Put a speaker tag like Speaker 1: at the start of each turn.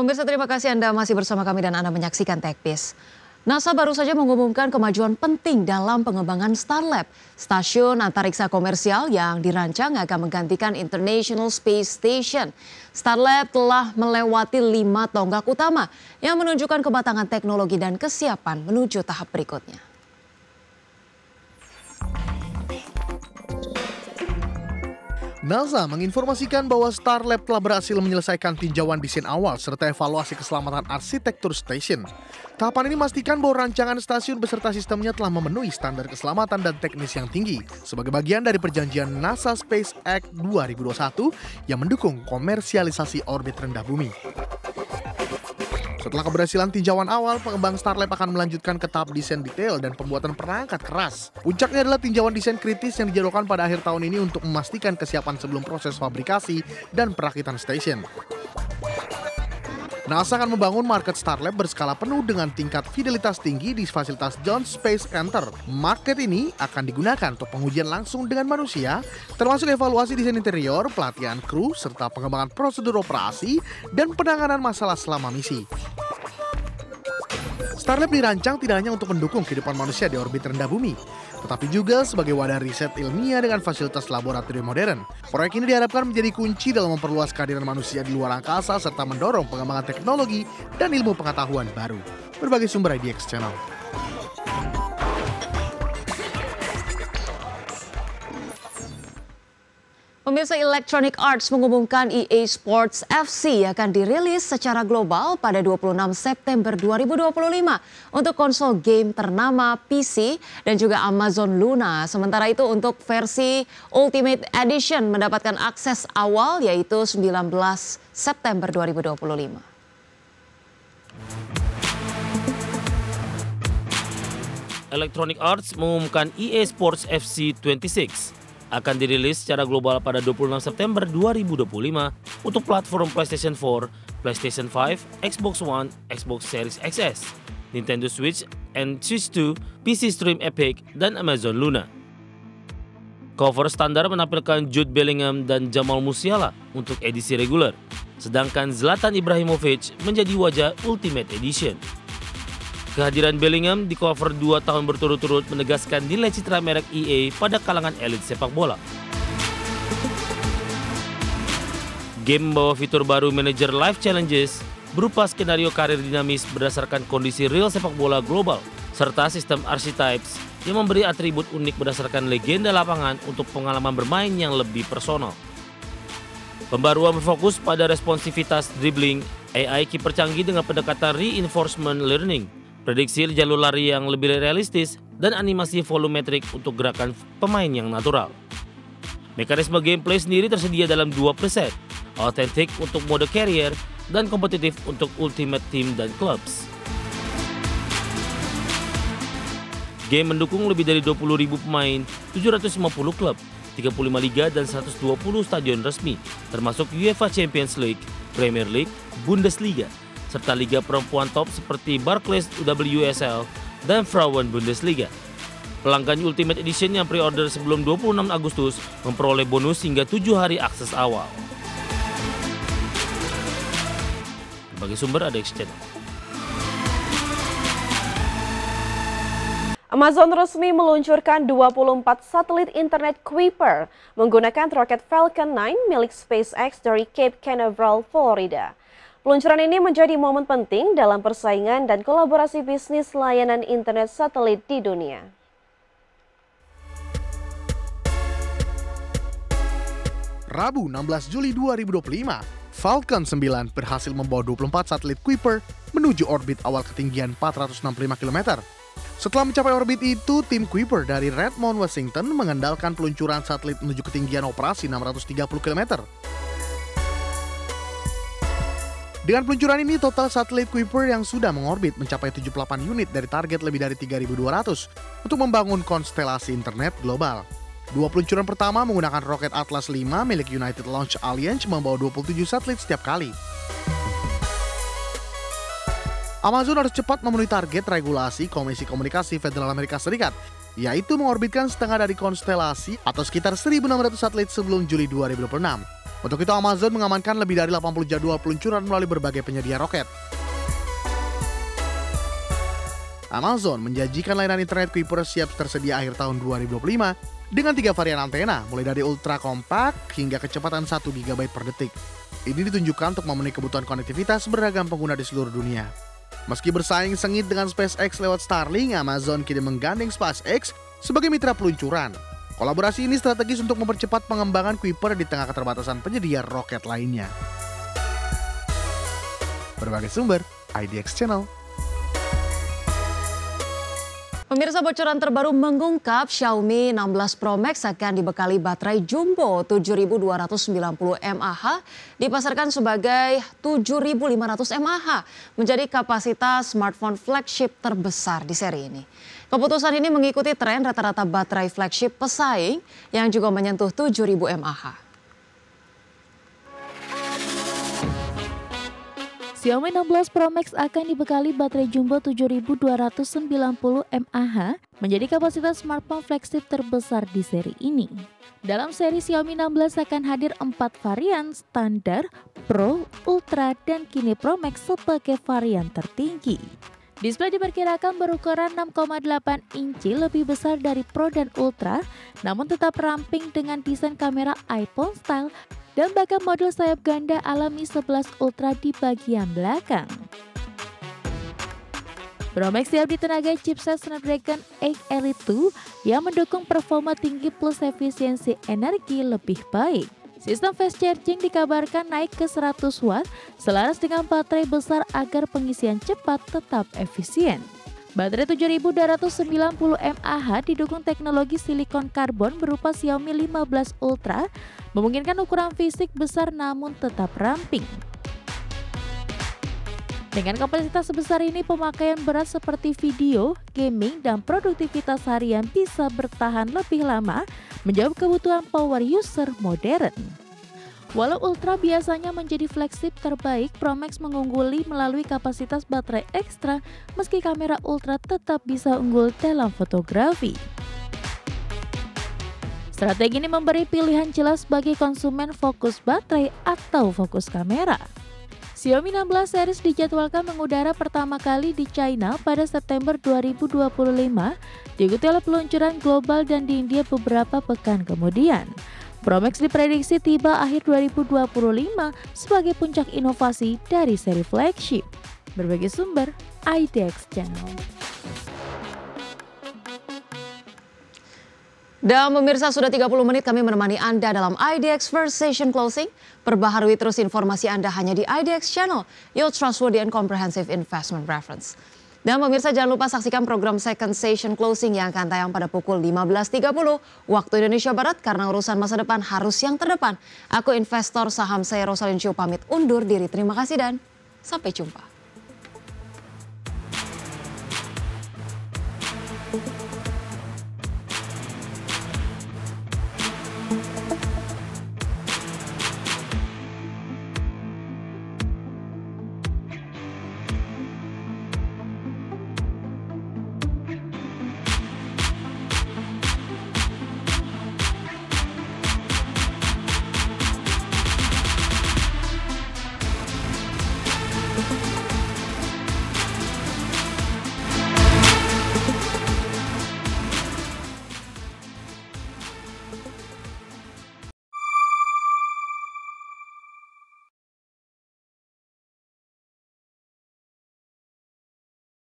Speaker 1: Pemirsa, terima kasih Anda masih bersama kami dan Anda menyaksikan TechPiece. NASA baru saja mengumumkan kemajuan penting dalam pengembangan Starlab, stasiun antariksa komersial yang dirancang akan menggantikan International Space Station. Starlab telah melewati 5 tonggak utama yang menunjukkan kematangan teknologi dan kesiapan menuju tahap berikutnya.
Speaker 2: NASA menginformasikan bahwa Starlab telah berhasil menyelesaikan tinjauan desain awal serta evaluasi keselamatan arsitektur stasiun. Tahapan ini memastikan bahwa rancangan stasiun beserta sistemnya telah memenuhi standar keselamatan dan teknis yang tinggi sebagai bagian dari perjanjian NASA Space Act 2021 yang mendukung komersialisasi orbit rendah bumi. Setelah keberhasilan tinjauan awal, pengembang Starlab akan melanjutkan ke tahap desain detail dan pembuatan perangkat keras. Puncaknya adalah tinjauan desain kritis yang dijadwalkan pada akhir tahun ini untuk memastikan kesiapan sebelum proses fabrikasi dan perakitan stasiun. NASA akan membangun market Starlab berskala penuh dengan tingkat fidelitas tinggi di fasilitas Jones Space Center. Market ini akan digunakan untuk pengujian langsung dengan manusia, termasuk evaluasi desain interior, pelatihan kru, serta pengembangan prosedur operasi dan penanganan masalah selama misi. Starlab dirancang tidak hanya untuk mendukung kehidupan manusia di orbit rendah bumi, tetapi juga sebagai wadah riset ilmiah dengan fasilitas laboratorium modern. Proyek ini diharapkan menjadi kunci dalam memperluas kehadiran manusia di luar angkasa serta mendorong pengembangan teknologi dan ilmu pengetahuan baru. Berbagai sumber IDX Channel.
Speaker 1: Pemirsa, Electronic Arts mengumumkan EA Sports FC akan dirilis secara global pada 26 September 2025 untuk konsol game ternama PC dan juga Amazon Luna. Sementara itu untuk versi Ultimate Edition mendapatkan akses awal yaitu 19 September 2025.
Speaker 3: Electronic Arts mengumumkan EA Sports FC 26 akan dirilis secara global pada 26 September 2025 untuk platform PlayStation 4, PlayStation 5, Xbox One, Xbox Series XS, Nintendo Switch and Switch 2, PC Stream Epic, dan Amazon Luna. Cover standar menampilkan Jude Bellingham dan Jamal Musiala untuk edisi reguler, sedangkan Zlatan Ibrahimovic menjadi wajah Ultimate Edition. Kehadiran Bellingham di cover 2 tahun berturut-turut menegaskan nilai citra merek EA pada kalangan elit sepak bola. Game membawa fitur baru Manager Life Challenges berupa skenario karir dinamis berdasarkan kondisi real sepak bola global, serta sistem archetypes yang memberi atribut unik berdasarkan legenda lapangan untuk pengalaman bermain yang lebih personal. Pembaruan berfokus pada responsivitas dribbling, AI kiper canggih dengan pendekatan reinforcement learning, prediksi jalur lari yang lebih realistis, dan animasi volumetrik untuk gerakan pemain yang natural. Mekanisme gameplay sendiri tersedia dalam 2 preset, Authentic untuk mode carrier dan kompetitif untuk Ultimate Team dan Clubs. Game mendukung lebih dari 20.000 pemain, 750 klub, 35 liga dan 120 stadion resmi, termasuk UEFA Champions League, Premier League, Bundesliga, serta liga perempuan top seperti Barclays WSL dan Frauen Bundesliga. Pelanggan Ultimate Edition yang pre-order sebelum 26 Agustus memperoleh bonus hingga 7 hari akses awal. Bagi sumber ada Channel.
Speaker 4: Amazon resmi meluncurkan 24 satelit internet Kuiper menggunakan roket Falcon 9 milik SpaceX dari Cape Canaveral, Florida. Peluncuran ini menjadi momen penting dalam persaingan dan kolaborasi bisnis layanan internet satelit di dunia.
Speaker 2: Rabu 16 Juli 2025, Falcon 9 berhasil membawa 24 satelit Kuiper menuju orbit awal ketinggian 465 km. Setelah mencapai orbit itu, tim Kuiper dari Redmond, Washington mengandalkan peluncuran satelit menuju ketinggian operasi 630 km. Dengan peluncuran ini, total satelit Kuiper yang sudah mengorbit mencapai 78 unit dari target lebih dari 3.200 untuk membangun konstelasi internet global. 2 peluncuran pertama menggunakan roket Atlas 5 milik United Launch Alliance membawa 27 satelit setiap kali. Amazon harus cepat memenuhi target regulasi Komisi Komunikasi Federal Amerika Serikat, yaitu mengorbitkan setengah dari konstelasi atau sekitar 1.600 satelit sebelum Juli 2026. Untuk itu Amazon mengamankan lebih dari 80 jadwal peluncuran melalui berbagai penyedia roket. Amazon menjanjikan layanan internet Kuiper siap tersedia akhir tahun 2025 dengan 3 varian antena, mulai dari ultra kompak hingga kecepatan 1 GB per detik. Ini ditunjukkan untuk memenuhi kebutuhan konektivitas beragam pengguna di seluruh dunia. Meski bersaing sengit dengan SpaceX lewat Starlink, Amazon kini menggandeng SpaceX sebagai mitra peluncuran. Kolaborasi ini strategis untuk mempercepat pengembangan Kuiper di tengah keterbatasan penyedia roket lainnya. Berbagai sumber, IDX Channel.
Speaker 1: Pemirsa, bocoran terbaru mengungkap Xiaomi 16 Pro Max akan dibekali baterai jumbo 7.290 mAh, dipasarkan sebagai 7.500 mAh, menjadi kapasitas smartphone flagship terbesar di seri ini. Keputusan ini mengikuti tren rata-rata baterai flagship pesaing yang juga menyentuh 7.000 mAh.
Speaker 5: Xiaomi 16 Pro Max akan dibekali baterai jumbo 7.290 mAh, menjadi kapasitas smartphone flagship terbesar di seri ini. Dalam seri Xiaomi 16 akan hadir 4 varian, standar, Pro, Ultra, dan kini Pro Max sebagai varian tertinggi. Display diperkirakan berukuran 6,8 inci, lebih besar dari Pro dan Ultra, namun tetap ramping dengan desain kamera iPhone style dan bahkan model sayap ganda alami 11 Ultra di bagian belakang. Pro Max siap ditenagai chipset Snapdragon 8 Elite 2 yang mendukung performa tinggi plus efisiensi energi lebih baik. Sistem fast charging dikabarkan naik ke 100 watt selaras dengan baterai besar agar pengisian cepat tetap efisien. Baterai 7.290 mAh didukung teknologi silikon karbon berupa Xiaomi 15 Ultra, memungkinkan ukuran fisik besar namun tetap ramping. Dengan kapasitas sebesar ini, pemakaian berat seperti video, gaming, dan produktivitas harian bisa bertahan lebih lama, menjawab kebutuhan power user modern. Walau Ultra biasanya menjadi flagship terbaik, Pro Max mengungguli melalui kapasitas baterai ekstra, meski kamera Ultra tetap bisa unggul dalam fotografi. Strategi ini memberi pilihan jelas bagi konsumen fokus baterai atau fokus kamera. Xiaomi 16 series dijadwalkan mengudara pertama kali di China pada September 2025, diikuti oleh peluncuran global dan di India beberapa pekan kemudian. Pro Max diprediksi tiba akhir 2025 sebagai puncak inovasi dari seri flagship. Berbagai sumber, IDX Channel.
Speaker 1: Dan pemirsa, sudah 30 menit kami menemani Anda dalam IDX First Session Closing. Perbaharui terus informasi Anda hanya di IDX Channel, your trustworthy and comprehensive investment reference. Dan pemirsa, jangan lupa saksikan program Second Session Closing yang akan tayang pada pukul 15.30 waktu Indonesia Barat, karena urusan masa depan harus yang terdepan. Aku investor saham saya Rosalyn Chiu pamit undur diri. Terima kasih dan sampai jumpa.